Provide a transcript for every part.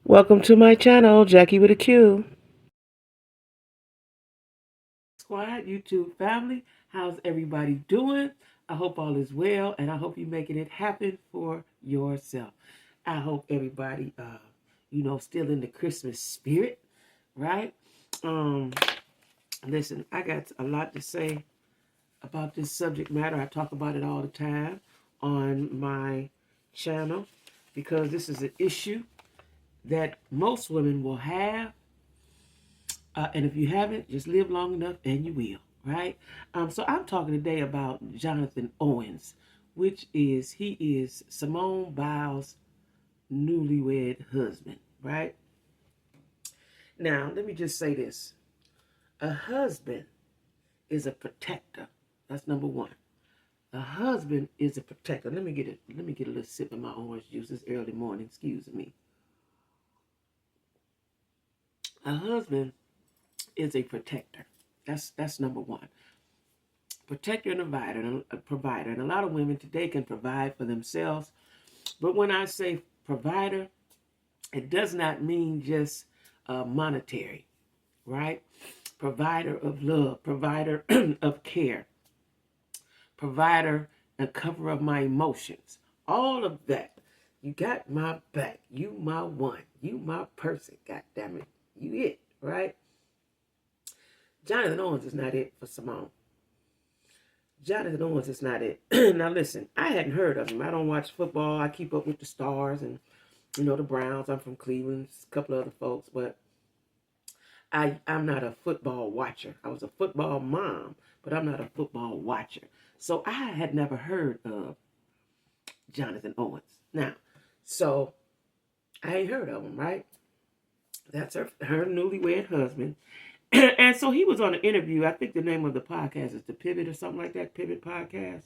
Welcome to my channel, Jackie with a Q. Squad, YouTube family, how's everybody doing? I hope all is well, and I hope you're making it happen for yourself. I hope everybody, still in the Christmas spirit, right? Um, Listen, I got a lot to say about this subject matter. I talk about it all the time on my channel because this is an issue that most women will have. And if you haven't, just live long enough and you will, right? So I'm talking today about Jonathan Owens, he is Simone Biles' newlywed husband, right? Now, let me just say this. A husband is a protector. That's number one. A husband is a protector. Let me get a little sip of my orange juice this early morning. Excuse me. A husband is a protector. That's number one. Protector and a provider. And a lot of women today can provide for themselves. But when I say provider, it does not mean just monetary, right? Provider of love, provider of care, provider and cover of my emotions. All of that. You got my back. You my one. You my person. God damn it. You it, right? Jonathan Owens is not it for Simone. Jonathan Owens is not it. Now listen, I hadn't heard of him. I don't watch football. I keep up with the Stars and the Browns. I'm from Cleveland, a couple other folks, but I'm not a football watcher. I was a football mom, but I'm not a football watcher. So I had never heard of Jonathan Owens. Now, so I ain't heard of him, right? That's her newlywed husband. And so he was on an interview. I think the name of the podcast is The Pivot or something like that, Pivot Podcast.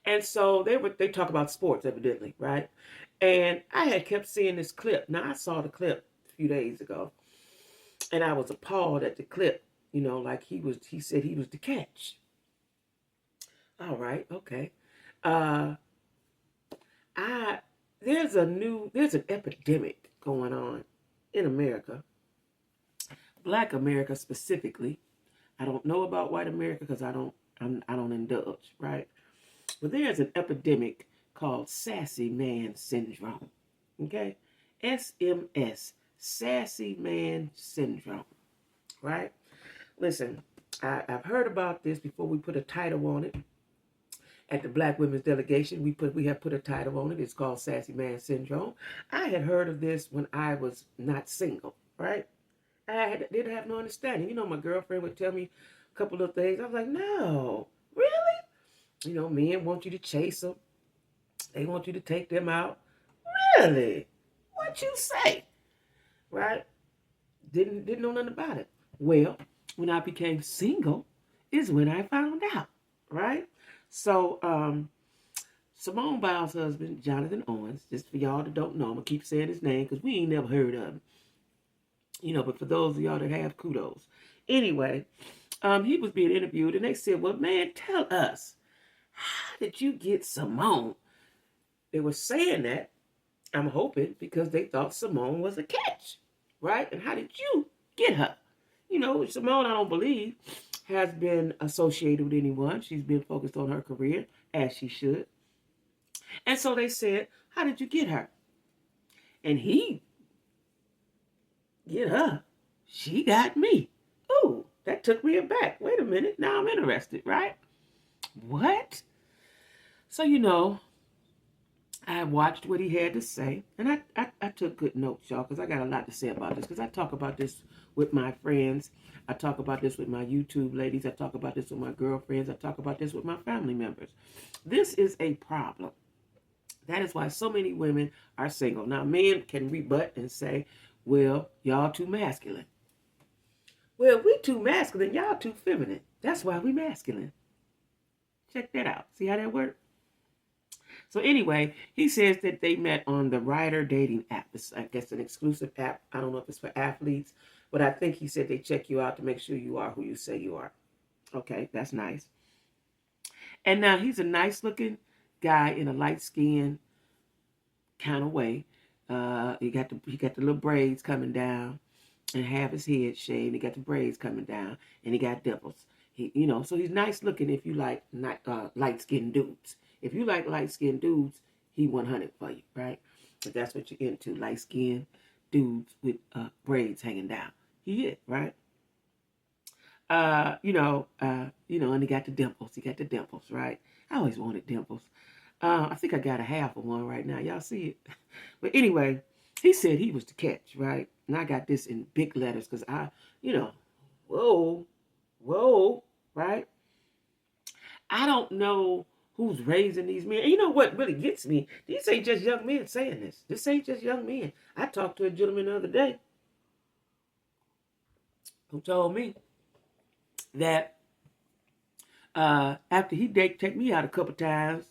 And so they talk about sports, evidently, right? And I had kept seeing this clip. Now I saw the clip a few days ago, and I was appalled at the clip. Like he said he was the catch. All right, okay. Uh, I there's an epidemic going on in America, Black America specifically. I don't know about white America because I don't indulge, right? But there's an epidemic called sassy man syndrome. Okay? SMS, sassy man syndrome, right? Listen, I've heard about this before we put a title on it. At the Black Women's Delegation, we have put a title on it. It's called Sassy Man Syndrome. I had heard of this when I was not single, right? Didn't have no understanding. My girlfriend would tell me a couple of things. I was like, no, really? Men want you to chase them. They want you to take them out. Really? What you say? Right? Didn't know nothing about it. Well, when I became single is when I found out. Right? So, Simone Biles' husband, Jonathan Owens, just for y'all that don't know, I'm going to keep saying his name because we ain't never heard of him. But for those of y'all that have, kudos. Anyway, he was being interviewed and they said, well, man, tell us, how did you get Simone? They were saying that, I'm hoping, because they thought Simone was a catch, right? And how did you get her? Simone, I don't believe, has been associated with anyone. She's been focused on her career, as she should. And so they said, how did you get her? And he, get her. She got me. Ooh, that took me aback. Wait a minute. Now I'm interested, right? What? So, I watched what he had to say, and I took good notes, y'all, because I got a lot to say about this, because I talk about this with my friends. I talk about this with my YouTube ladies. I talk about this with my girlfriends. I talk about this with my family members. This is a problem. That is why so many women are single. Now, men can rebut and say, well, y'all too masculine. Well, we too masculine. Y'all too feminine. That's why we masculine. Check that out. See how that works? So anyway, he says that they met on the Ryder dating app. It's, I guess, an exclusive app. I don't know if it's for athletes, but I think he said they check you out to make sure you are who you say you are. Okay, that's nice. And now he's a nice looking guy in a light skin kind of way. He got the little braids coming down, and half his head shaved. He got the braids coming down, and he got dimples. So he's nice looking if you like light skinned dudes. If you like light skinned dudes, he 100 for you, right? If that's what you're into, light skinned dudes with braids hanging down. He it, right? And he got the dimples. He got the dimples, right? I always wanted dimples. I think I got a half of one right now. Y'all see it? But anyway, he said he was the catch, right? And I got this in big letters because whoa, whoa, right? I don't know who's raising these men. And you know what really gets me? These ain't just young men saying this. This ain't just young men. I talked to a gentleman the other day who told me that after he take me out a couple times,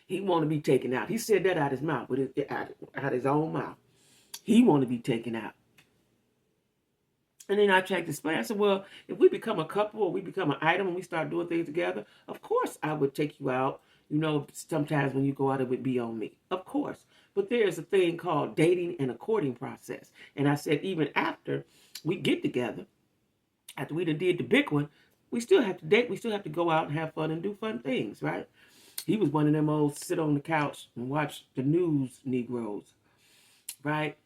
he want to be taken out. He said that out his mouth, out his own mouth. He want to be taken out. And then I tried to explain. I said, well, if we become a couple or we become an item and we start doing things together, of course I would take you out. Sometimes when you go out, it would be on me. Of course. But there's a thing called dating and a courting process. And I said, even after we get together, after we done did the big one, we still have to date. We still have to go out and have fun and do fun things, right? He was one of them old sit on the couch and watch the news Negroes, right?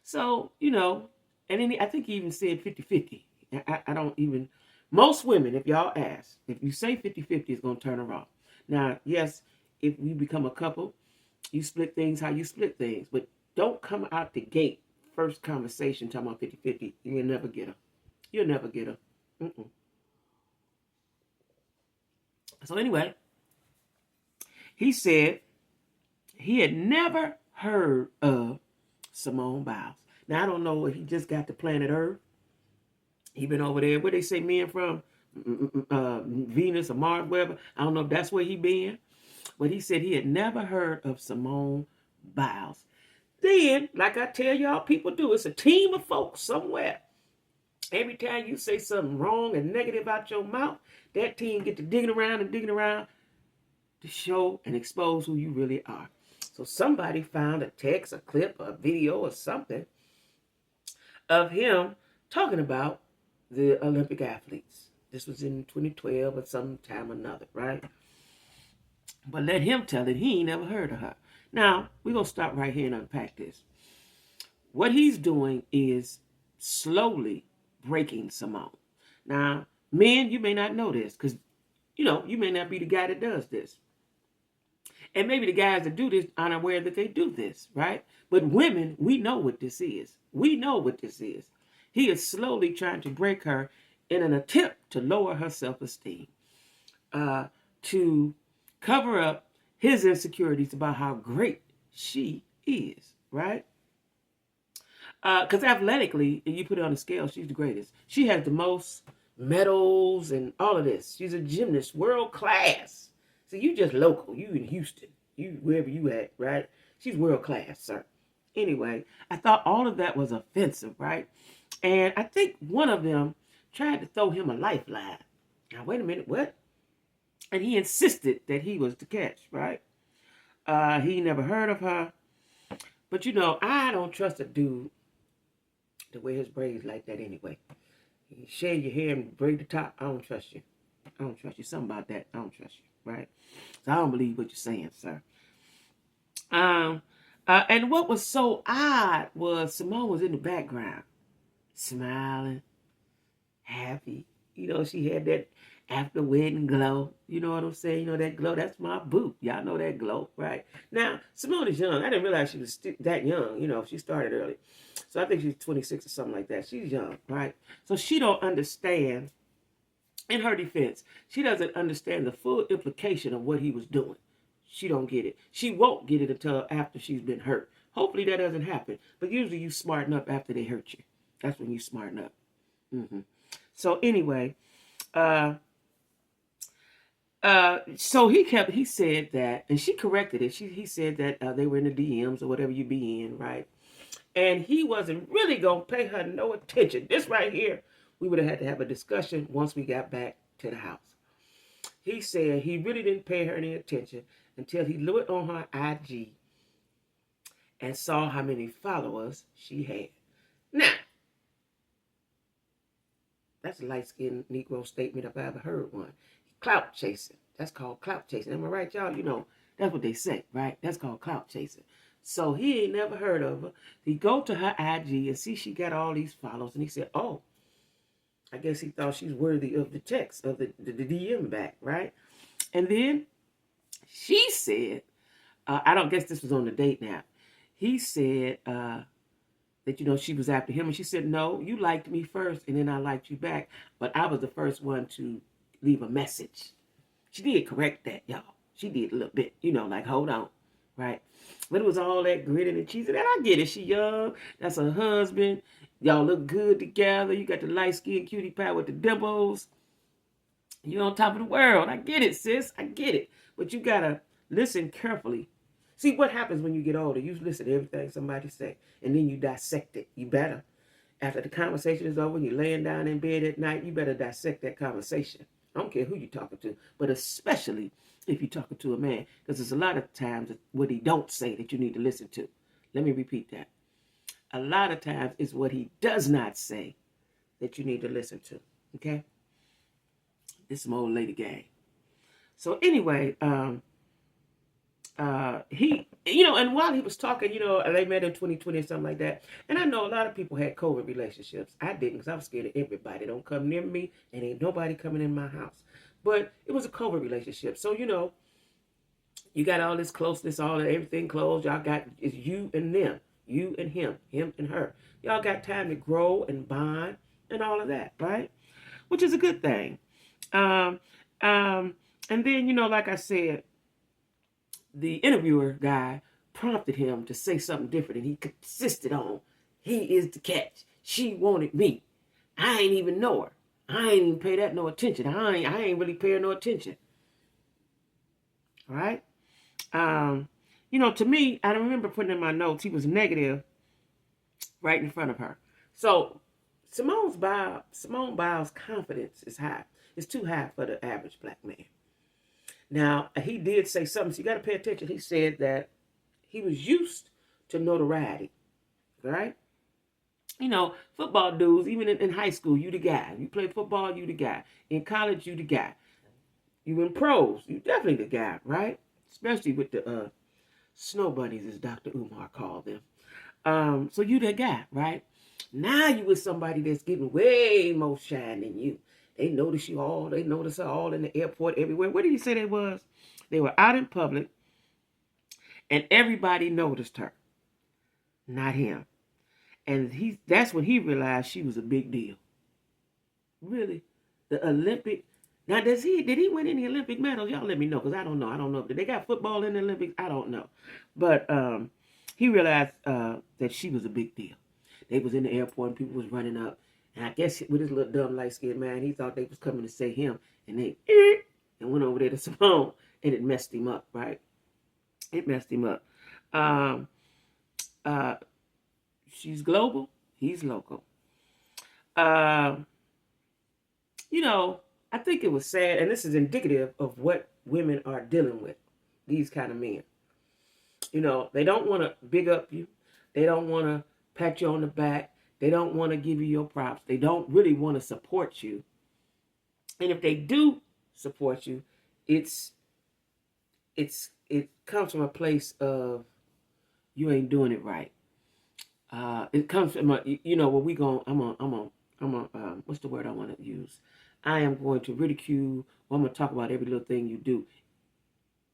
So, and then I think he even said 50-50. I don't even, most women, if y'all ask, if you say 50-50, it's going to turn her off. Now, yes, if we become a couple, you split things how you split things, but don't come out the gate, first conversation, talking about 50-50. You'll never get her. You'll never get her. Mm-mm. So anyway, he said he had never heard of Simone Biles. Now, I don't know if he just got to planet Earth. He been over there, where they say men from, Venus or Mars, wherever. I don't know if that's where he been. But he said he had never heard of Simone Biles. Then, like I tell y'all, people do. It's a team of folks somewhere. Every time you say something wrong and negative out your mouth, that team get to digging around to show and expose who you really are. So somebody found a text, a clip, a video, or something of him talking about the Olympic athletes. This was in 2012 or some time or another, right? But let him tell it, he ain't never heard of her. Now, we're going to stop right here and unpack this. What he's doing is slowly breaking Simone. Now, men, you may not know this because, you may not be the guy that does this. And maybe the guys that do this aren't aware that they do this, right? But women, we know what this is. We know what this is. He is slowly trying to break her in an attempt to lower her self-esteem, to cover up his insecurities about how great she is, right? Because athletically, if you put it on a scale, she's the greatest. She has the most medals and all of this. She's a gymnast, world class. So you just local. You in Houston. You wherever you at, right? She's world class, sir. Anyway, I thought all of that was offensive, right? And I think one of them tried to throw him a lifeline. Now, wait a minute, what? And he insisted that he was the catch, right? He never heard of her. But I don't trust a dude to wear his braids like that anyway. You shave your hair and braid the top. I don't trust you. I don't trust you. Something about that. I don't trust you, right? So I don't believe what you're saying, sir. And what was so odd was Simone was in the background, smiling, happy. She had that after wedding glow. You know what I'm saying? That glow, that's my boo. Y'all know that glow, right? Now, Simone is young. I didn't realize she was that young. She started early. So I think she's 26 or something like that. She's young, right? So she don't understand, in her defense, she doesn't understand the full implication of what he was doing. She don't get it. She won't get it until after she's been hurt. Hopefully that doesn't happen. But usually you smarten up after they hurt you. That's when you smarten up. So anyway, so he said that, and she corrected it. He said that they were in the DMs or whatever you be in, right? And he wasn't really going to pay her no attention. This right here, we would have had to have a discussion once we got back to the house. He said he really didn't pay her any attention until he looked on her IG and saw how many followers she had. Now, that's a light-skinned Negro statement if I ever heard one. Clout chasing. That's called clout chasing. Am I right, y'all? You know, that's what they say, right? That's called clout chasing. So he ain't never heard of her. He go to her IG and see she got all these followers. And he said, oh, I guess he thought she's worthy of the text, of the DM back, right? And then she said, I don't guess this was on the date now. He said that, you know, she was after him. And she said, no, you liked me first and then I liked you back. But I was the first one to leave a message. She did correct that, y'all. She did a little bit, you know, like, hold on, right? But it was all that gritting and cheesing. And I get it. She young. That's her husband. Y'all look good together. You got the light-skinned cutie pie with the dimples. You're on top of the world. I get it, sis. I get it. But you got to listen carefully. See, what happens when you get older? You listen to everything somebody say, and then you dissect it. You better. After the conversation is over, you're laying down in bed at night, you better dissect that conversation. I don't care who you're talking to, but especially if you're talking to a man, because there's a lot of times what he don't say that you need to listen to. Let me repeat that. A lot of times it's what he does not say that you need to listen to, okay? This is some old lady gang. So anyway, he, you know, and while he was talking, you know, they met in 2020 or something like that. And I know a lot of people had COVID relationships. I didn't, because I was scared of everybody. Don't come near me, and ain't nobody coming in my house. But it was a COVID relationship. So, you know, you got all this closeness, all everything close. Y'all got, it's you and them, you and him and her. Y'all got time to grow and bond and all of that, right? Which is a good thing. And then, you know, like I said, the interviewer guy prompted him to say something different, and he insisted on, he is the catch. She wanted me. I ain't even know her. I ain't even pay that no attention. I ain't really paying no attention. All right? You know, to me, I remember putting in my notes, he was negative right in front of her. So Simone Biles' confidence is high. It's too high for the average black man. Now, he did say something, so you got to pay attention. He said that he was used to notoriety, right? You know, football dudes, even in high school, you the guy. You play football, you the guy. In college, you the guy. You in pros, you definitely the guy, right? Especially with the snow bunnies, as Dr. Umar called them. So you that guy, right? Now you with somebody that's getting way more shine than you. They notice you all. They notice her all in the airport, everywhere. What did he say they was? They were out in public, and everybody noticed her, not him. And that's when he realized she was a big deal. Really, the Olympic. Now, did he win any Olympic medals? Y'all let me know, because I don't know. I don't know. Did they got football in the Olympics? I don't know. But he realized that she was a big deal. They was in the airport and people was running up. And I guess with his little dumb light-skinned man, he thought they was coming to say him. And they and went over there to Simone, and it messed him up, right? It messed him up. She's global. He's local. You know, I think it was sad, and this is indicative of what women are dealing with, these kind of men. You know, they don't want to big up you. They don't want to pat you on the back. They don't want to give you your props. They don't really want to support you. And if they do support you, it comes from a place of you ain't doing it right. It comes from you know, what we going. I'm on. What's the word I want to use? I am going to ridicule. Or I'm going to talk about every little thing you do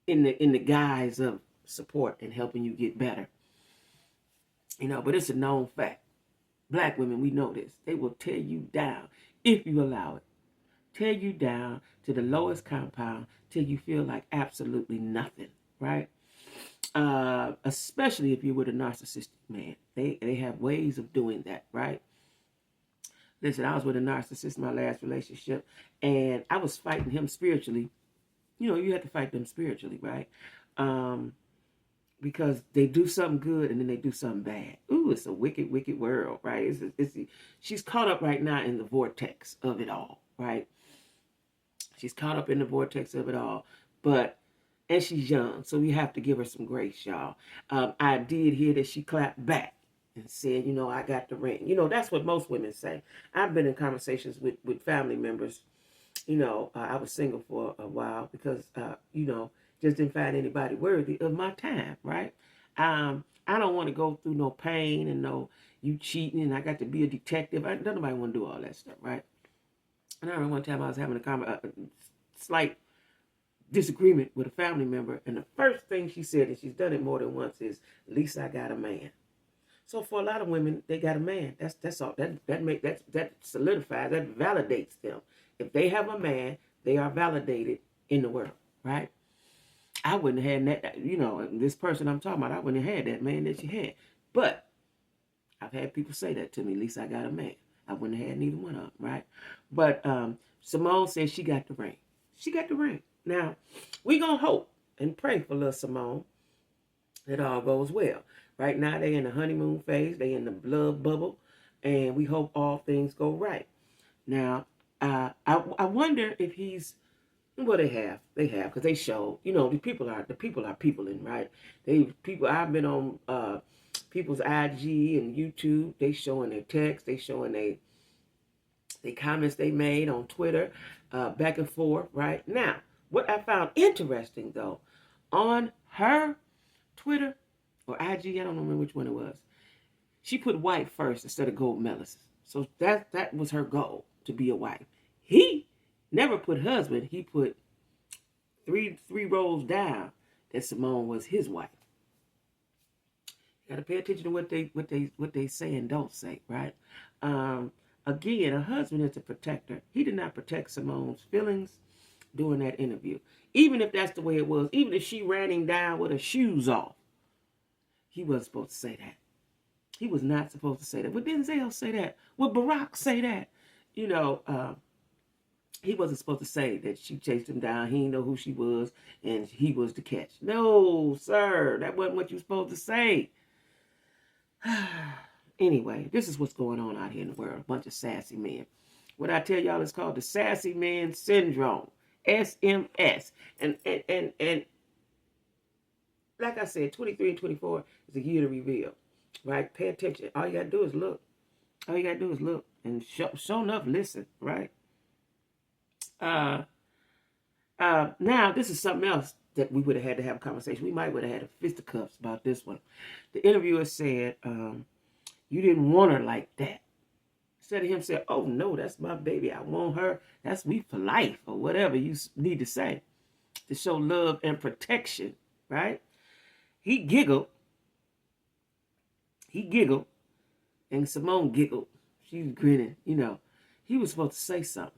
in the guise of support and helping you get better. You know, but it's a known fact. Black women, we know this. They will tear you down if you allow it. Tear you down to the lowest compound till you feel like absolutely nothing, right? Especially if you're with a narcissistic man. They have ways of doing that, right? Listen, I was with a narcissist in my last relationship, and I was fighting him spiritually. You know, you have to fight them spiritually, right? Because they do something good and then they do something bad. Ooh, it's a wicked, wicked world, right? She's caught up right now in the vortex of it all, right? She's caught up in the vortex of it all. But And she's young, so we have to give her some grace, y'all. I did hear that she clapped back and said, I got the ring. That's what most women say. I've been in conversations with family members. I was single for a while because, just didn't find anybody worthy of my time, right? I don't want to go through no pain and no you cheating and I got to be a detective. Nobody want to do all that stuff, right? And I remember one time I was having a slight disagreement with a family member, and the first thing she said, and she's done it more than once, is, "At least I got a man." So for a lot of women, they got a man. That's all. That solidifies, that validates them. If they have a man, they are validated in the world, right? I wouldn't have had that. This person I'm talking about, I wouldn't have had that man that she had. But I've had people say that to me. At least I got a man. I wouldn't have had neither one of them, right? But Simone says she got the ring. She got the ring. Now, we gonna hope and pray for little Simone that all goes well. Right now, they in the honeymoon phase. They in the love bubble, and we hope all things go right. Now, I wonder if he's. Well, they have, because they show. The people are peopling, right? I've been on people's IG and YouTube. They showing their text. They showing they comments they made on Twitter, back and forth. Right now, what I found interesting though, on her Twitter or IG, I don't remember which one it was. She put wife first instead of gold medalist. So that was her goal, to be a wife. He never put husband. He put three rows down that Simone was his wife. You got to pay attention to what they say and don't say, right? Again, a husband is a protector. He did not protect Simone's feelings during that interview. Even if that's the way it was, even if she ran him down with her shoes off, he wasn't supposed to say that. He was not supposed to say that. Would Denzel say that? Would Barack say that? He wasn't supposed to say that she chased him down. He didn't know who she was, and he was the catch. No, sir. That wasn't what you were supposed to say. Anyway, this is what's going on out here in the world. A bunch of sassy men. What I tell y'all is called the sassy man syndrome. SMS. And like I said, 23 and 24 is a year to reveal. Right? Pay attention. All you got to do is look. All you got to do is look. And show enough, listen. Right? Now, this is something else that we would have had to have a conversation. We might would have had a fisticuffs about this one. The interviewer said, you didn't want her like that. Instead of him saying, "Oh, no, that's my baby. I want her. That's me for life," or whatever you need to say to show love and protection, right? He giggled. And Simone giggled. She was grinning, He was supposed to say something.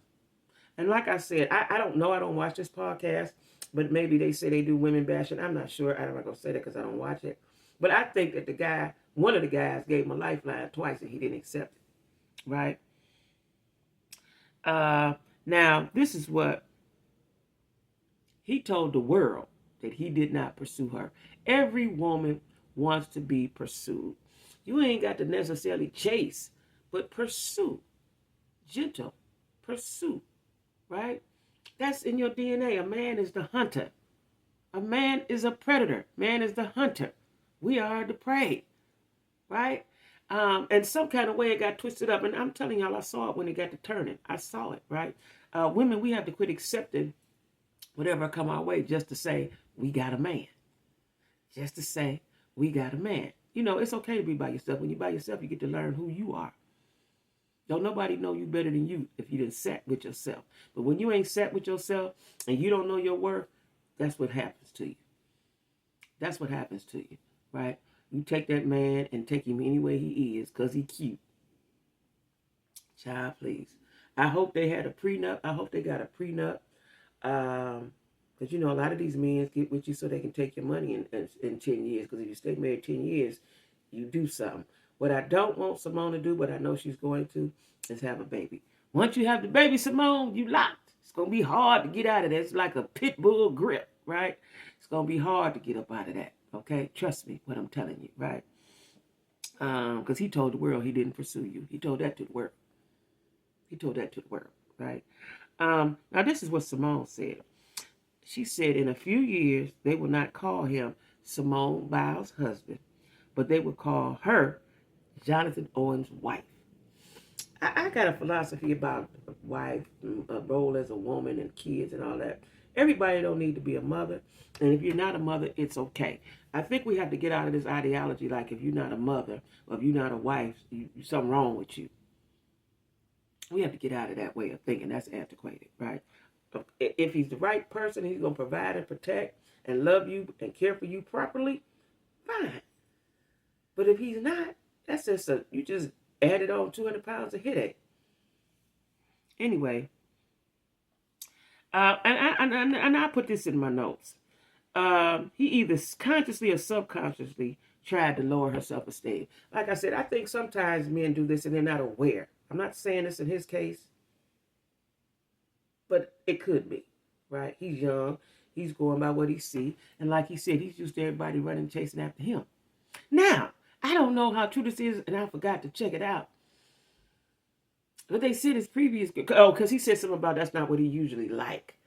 And like I said, I don't know. I don't watch this podcast, but maybe they say they do women bashing. I'm not sure. I'm not going to say that because I don't watch it. But I think that one of the guys gave him a lifeline twice and he didn't accept it. Right? Now, this is what he told the world, that he did not pursue her. Every woman wants to be pursued. You ain't got to necessarily chase, but pursue. Gentle pursuit. Right? That's in your DNA. A man is the hunter. A man is a predator. Man is the hunter. We are the prey. Right? And some kind of way it got twisted up. And I'm telling y'all, I saw it when it got to turning. I saw it, right? Women, we have to quit accepting whatever come our way just to say, we got a man. Just to say, we got a man. It's okay to be by yourself. When you're by yourself, you get to learn who you are. Don't nobody know you better than you if you didn't set with yourself. But when you ain't set with yourself and you don't know your worth, that's what happens to you. That's what happens to you, right? You take that man and take him any way he is because he cute. Child, please. I hope they had a prenup. I hope they got a prenup. Because, a lot of these men get with you so they can take your money in 10 years. Because if you stay married 10 years, you do something. What I don't want Simone to do, but I know she's going to, is have a baby. Once you have the baby, Simone, you locked. It's going to be hard to get out of that. It's like a pit bull grip, right? It's going to be hard to get up out of that, okay? Trust me, what I'm telling you, right? Because he told the world he didn't pursue you. He told that to the world. Right? Now, this is what Simone said. She said in a few years, they will not call him Simone Biles' husband, but they will call her Jonathan Owens' wife. I got a philosophy about wife, a role as a woman and kids and all that. Everybody don't need to be a mother. And if you're not a mother, it's okay. I think we have to get out of this ideology like if you're not a mother or if you're not a wife, something wrong with you. We have to get out of that way of thinking. That's antiquated, right? If he's the right person, he's going to provide and protect and love you and care for you properly, fine. But if he's not, that's just you just added on 200 pounds of headache. Anyway, and I put this in my notes. He either consciously or subconsciously tried to lower her self-esteem. Like I said, I think sometimes men do this and they're not aware. I'm not saying this in his case, but it could be, right? He's young. He's going by what he sees. And like he said, he's used to everybody running, chasing after him. Now, I don't know how true this is, and I forgot to check it out. But they said his previous... Oh, because he said something about that's not what he usually like.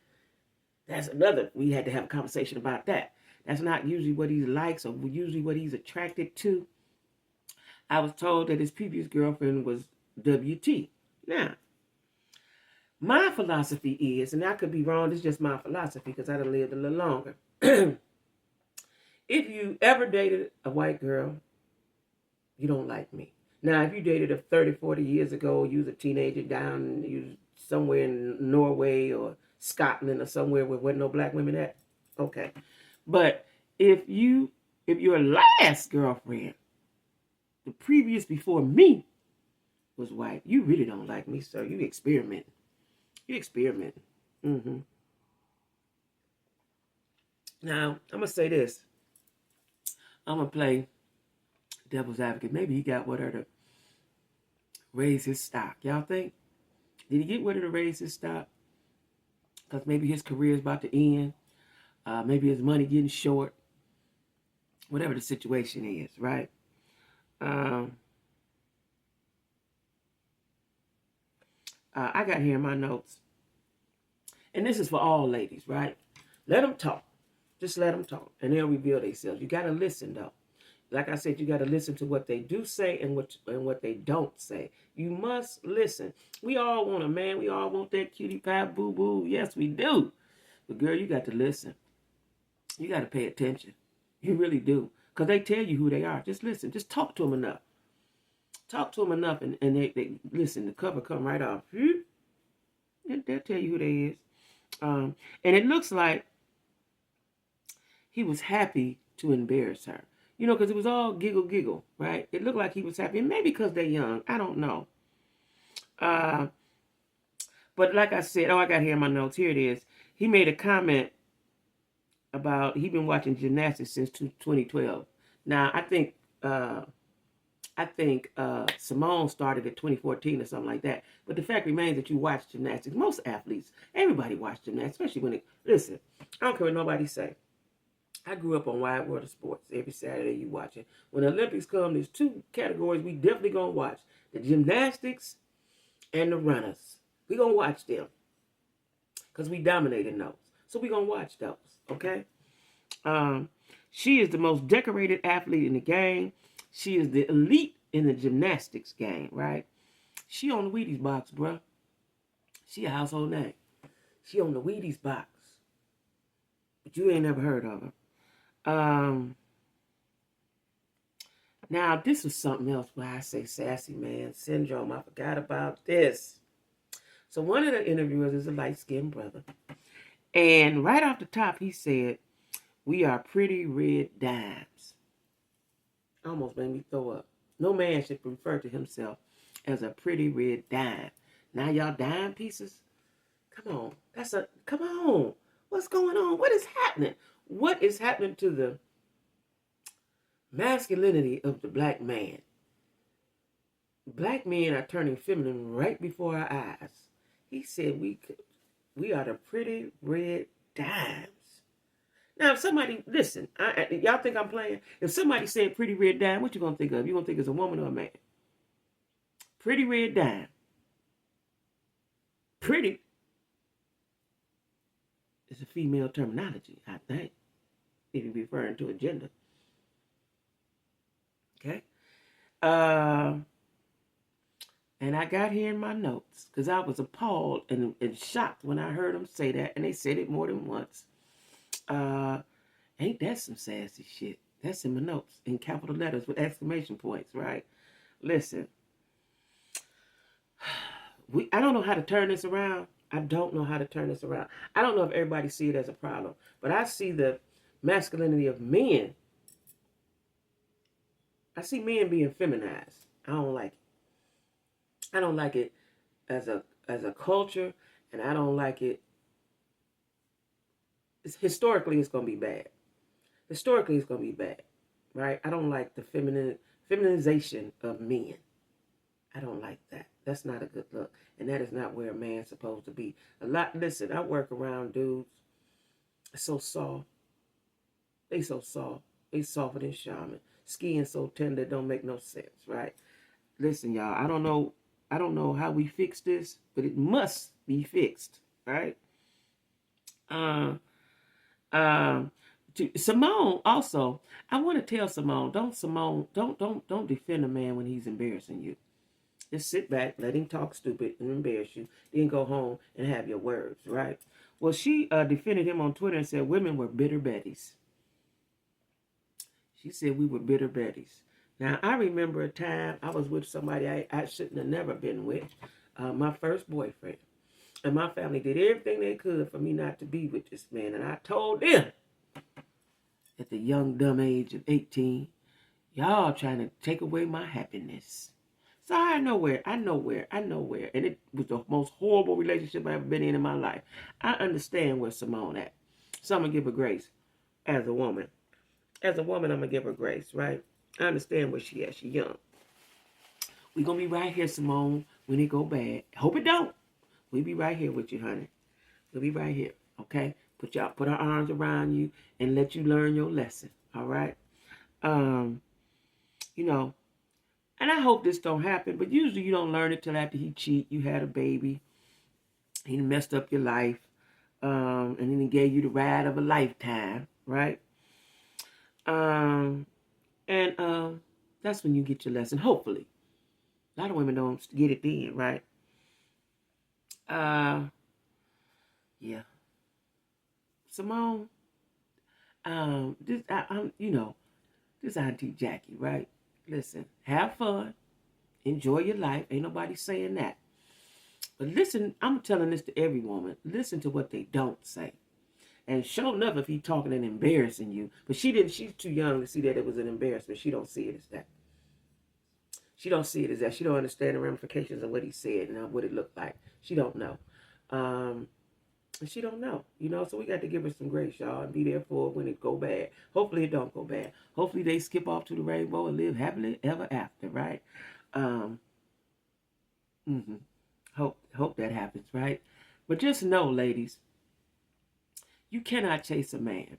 That's another... We had to have a conversation about that. That's not usually what he likes or usually what he's attracted to. I was told that his previous girlfriend was WT. Now, my philosophy is, and I could be wrong, it's just my philosophy because I done lived a little longer. If you ever dated a white girl, you don't like me. Now, if you dated her 30, 40 years ago, you was a teenager down, you was somewhere in Norway or Scotland or somewhere where wasn't no black women at, okay. But if your last girlfriend, the previous before me, was white, you really don't like me, sir. You experimenting. You experimenting. Now, I'm going to say this. I'm going to play devil's advocate. Maybe he got with her to raise his stock. Y'all think? Did he get with her to raise his stock? Because maybe his career is about to end. Maybe his money getting short. Whatever the situation is, right? I got here in my notes. And this is for all ladies, right? Let them talk. Just let them talk. And they'll reveal themselves. You got to listen, though. Like I said, you got to listen to what they do say and what they don't say. You must listen. We all want a man. We all want that cutie pie boo-boo. Yes, we do. But, girl, you got to listen. You got to pay attention. You really do. Because they tell you who they are. Just listen. Just talk to them enough. Talk to them enough, and they listen. The cover come right off. They'll tell you who they is. And it looks like he was happy to embarrass her. You know, because it was all giggle, right? It looked like he was happy. And maybe because they're young. I don't know. But like I said, I got here in my notes. Here it is. He made a comment about he been watching gymnastics since 2012. Now, I think Simone started at 2014 or something like that. But the fact remains that you watch gymnastics. Most athletes, everybody watch gymnastics, especially when listen, I don't care what nobody say. I grew up on Wide World of Sports. Every Saturday you watch it. When the Olympics come, there's two categories we definitely going to watch. The gymnastics and the runners. We going to watch them. Because we dominated those. So we going to watch those. Okay? She is the most decorated athlete in the game. She is the elite in the gymnastics game, right? She on the Wheaties box, bruh. She a household name. She on the Wheaties box. But you ain't never heard of her. Now, this was something else where I say sassy man syndrome. I forgot about this. So one of the interviewers is a light-skinned brother. And right off the top, he said, "We are pretty red dimes." Almost made me throw up. No man should refer to himself as a pretty red dime. Now y'all dime pieces? Come on. Come on. What's going on? What is happening? What is happening to the masculinity of the black man? Black men are turning feminine right before our eyes. He said we are the pretty red dimes. Now, if somebody, listen, y'all think I'm playing? If somebody said pretty red dime, what you going to think of? You going to think it's a woman or a man? Pretty red dime. Pretty. It's a female terminology, I think, if you're referring to a gender. Okay. And I got here in my notes because I was appalled and shocked when I heard them say that, and they said it more than once. Ain't that some sassy shit? That's in my notes in capital letters with exclamation points, right? Listen, I don't know how to turn this around. I don't know how to turn this around. I don't know if everybody see it as a problem, but I see the masculinity of men. I see men being feminized. I don't like it. I don't like it as a culture, and I don't like it. Historically, it's gonna be bad. Historically, it's gonna be bad, right? I don't like the feminization of men. I don't like that. That's not a good look, and that is not where a man's supposed to be. Listen, I work around dudes. So soft. They so soft. They softer than shaman. Skin so tender, it don't make no sense, right? Listen, y'all. I don't know how we fix this, but it must be fixed, right? To Simone also, I want to tell Simone, don't defend a man when he's embarrassing you. Just sit back, let him talk stupid and embarrass you, then go home and have your words, right? Well, she defended him on Twitter and said women were bitter betties. She said we were bitter betties. Now, I remember a time I was with somebody I shouldn't have never been with, my first boyfriend. And my family did everything they could for me not to be with this man. And I told them at the young, dumb age of 18, y'all trying to take away my happiness. So I know where. And it was the most horrible relationship I've ever been in my life. I understand where Simone at. So I'm going to give her grace as a woman. As a woman, I'm going to give her grace, right? I understand where she at. She young. We going to be right here, Simone, when it go bad. Hope it don't. We'll be right here with you, honey. We'll be right here, okay? Put our arms around you and let you learn your lesson, all right? You know, and I hope this don't happen, but usually you don't learn it till after he cheat. You had a baby. He messed up your life. And then he gave you the ride of a lifetime, right? And that's when you get your lesson, hopefully. A lot of women don't get it then, right? Yeah. Simone, this Auntie Jackie, right? Listen, have fun, enjoy your life. Ain't nobody saying that. But listen, I'm telling this to every woman. Listen to what they don't say. And sure enough, if he talking and embarrassing you, but she's too young to see that it was an embarrassment. She don't see it as that. She don't see it as that. She don't understand the ramifications of what he said and what it looked like. She don't know. She don't know, so we got to give her some grace, y'all, and be there for her when it go bad. Hopefully it don't go bad. Hopefully they skip off to the rainbow and live happily ever after, right? Hope that happens, right? But just know, ladies, you cannot chase a man.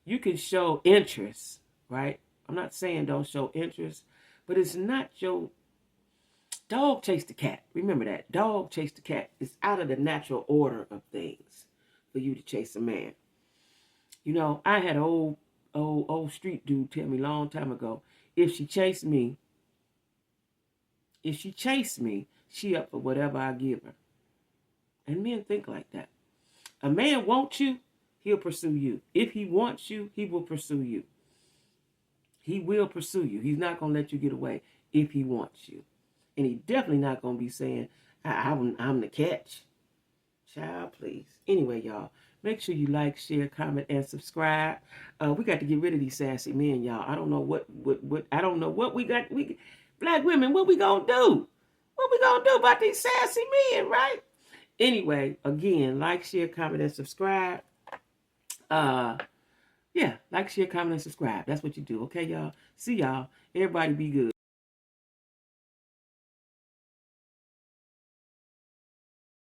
You can show interest, right? I'm not saying don't show interest, but it's not your dog chase the cat. Remember that. Dog chase the cat. It's out of the natural order of things for you to chase a man. I had an old street dude tell me a long time ago, if she chased me, she up for whatever I give her. And men think like that. A man wants you, he'll pursue you. If he wants you, he will pursue you. He will pursue you. He's not going to let you get away if he wants you. And he definitely not going to be saying, I'm the catch. Child, please. Anyway, y'all, make sure you like, share, comment, and subscribe. We got to get rid of these sassy men, y'all. I don't know what we got. Black women, what we going to do? What we going to do about these sassy men, right? Anyway, again, like, share, comment, and subscribe. Like, share, comment, and subscribe. That's what you do. Okay, y'all? See y'all. Everybody be good.